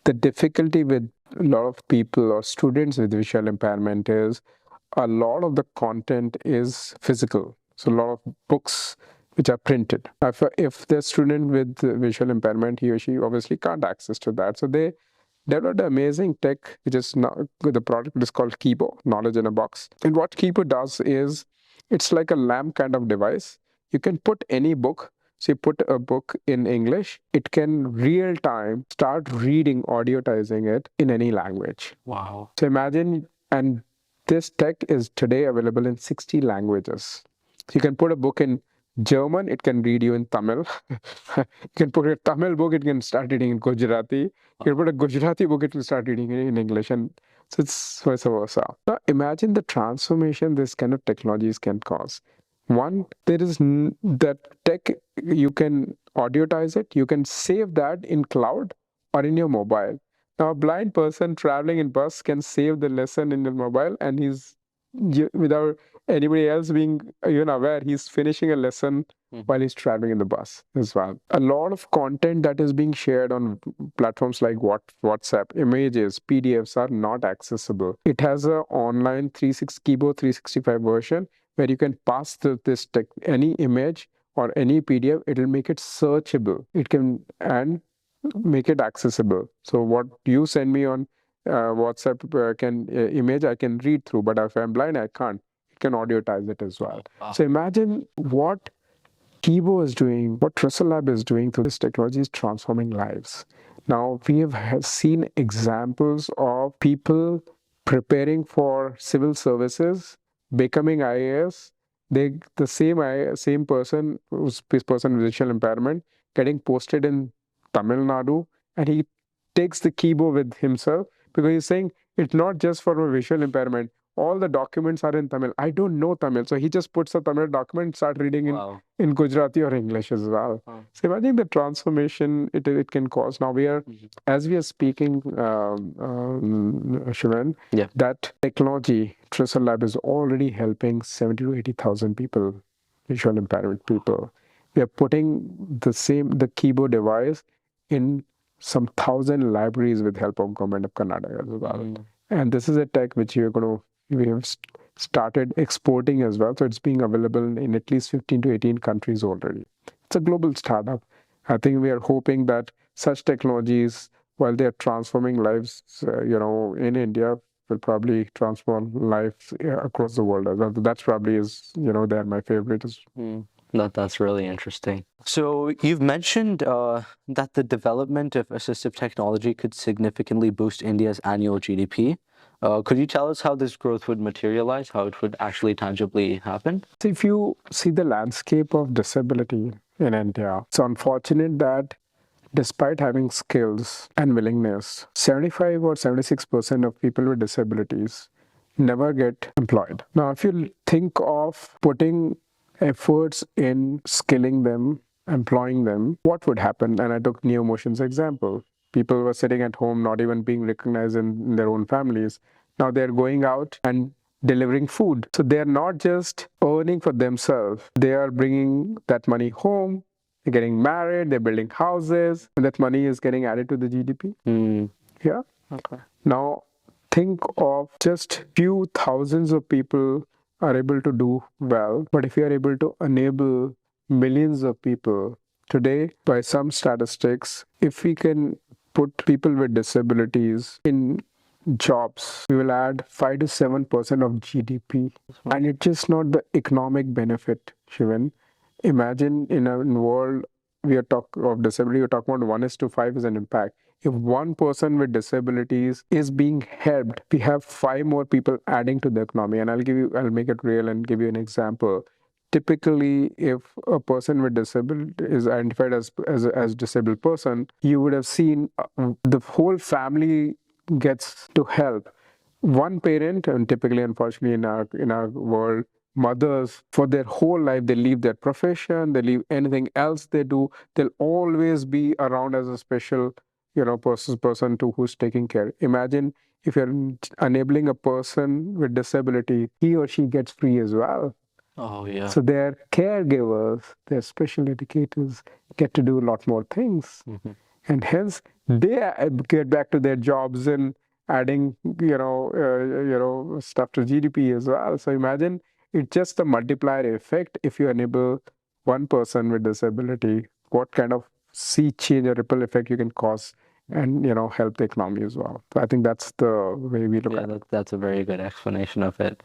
the difficulty with a lot of people or students with visual impairment is a lot of the content is physical. So a lot of books which are printed. If the student with visual impairment, he or she obviously can't access to that. So they developed an amazing tech, which is now the product is called Kibo, Knowledge in a Box. And what Kibo does is it's like a lamp kind of device. You can put any book. So you put a book in English, it can real time start reading, audiotizing it in any language. Wow. So imagine, and this tech is today available in 60 languages. So you can put a book in German, it can read you in Tamil. You can put a Tamil book, it can start reading in Gujarati. You can put a Gujarati book, it can start reading in English. And so it's vice versa. Now imagine the transformation this kind of technologies can cause. One, there is that tech, you can audiotize it, you can save that in cloud or in your mobile. Now, a blind person traveling in bus can save the lesson in the mobile, and he's without anybody else being even aware, he's finishing a lesson while he's traveling in the bus as well. A lot of content that is being shared on platforms like WhatsApp, images, PDFs are not accessible. It has a online 360 Kibo 365 version where you can pass this any image or any PDF, it'll make it searchable. It can and make it accessible. So what you send me on WhatsApp image I can read through, but if I'm blind, I can't. It can audiotize it as well. Wow. So imagine what Kibo is doing, what Tristle Lab is doing through this technology is transforming lives. Now, we have seen examples of people preparing for civil services, becoming IAS. The same person who's person with visual impairment getting posted in Tamil Nadu, and he takes the Kibo with himself because he's saying it's not just for a visual impairment. All the documents are in Tamil. I don't know Tamil, so he just puts a Tamil document and start reading in Gujarati or English as well. So imagine the transformation it can cause. Now as we are speaking, Shivan, that technology, Tristle Lab is already helping 70 to 80,000 people, visual impairment people. We are putting the Kibo device in some 1,000 libraries with help of Government of Karnataka as well. And this is a tech which we have started exporting as well. So it's being available in at least 15 to 18 countries already. It's a global startup. I think we are hoping that such technologies, while they are transforming lives, in India, will probably transform lives across the world as well. That's probably they're my favorite. That's really interesting. So you've mentioned that the development of assistive technology could significantly boost India's annual GDP. Could you tell us how this growth would materialize, how it would actually tangibly happen? So if you see the landscape of disability in India, it's unfortunate that despite having skills and willingness, 75 or 76% of people with disabilities never get employed. Now, if you think of putting efforts in skilling them, employing them, what would happen? And I took NeoMotion's example. People were sitting at home, not even being recognized in their own families. Now they're going out and delivering food. So they're not just earning for themselves, they are bringing that money home. They're getting married, they're building houses, and that money is getting added to the GDP. Yeah. Okay. Now, think of just few thousands of people are able to do well, but if you are able to enable millions of people today, by some statistics, if we can put people with disabilities in jobs, we will add 5 to 7% of GDP. And it's just not the economic benefit, Shivan. Imagine in a world we are talking of disability, we're talking about 1:5 is an impact. If one person with disabilities is being helped, we have 5 more people adding to the economy. And I'll make it real and give you an example. Typically, if a person with disability is identified as disabled person, you would have seen the whole family gets to help. One parent, and typically, unfortunately, in our world, mothers for their whole life, they leave their profession, they leave anything else they do, they'll always be around as a special person to who's taking care. Imagine if you're enabling a person with disability, he or she gets free as well. Oh, yeah. So their caregivers, their special educators get to do a lot more things. and hence they get back to their jobs and adding stuff to GDP as well. So imagine it's just a multiplier effect. If you enable one person with disability, what kind of sea change or ripple effect you can cause, and help the economy as well. So I think that's the way we look Yeah, at it. that's a very good explanation of it.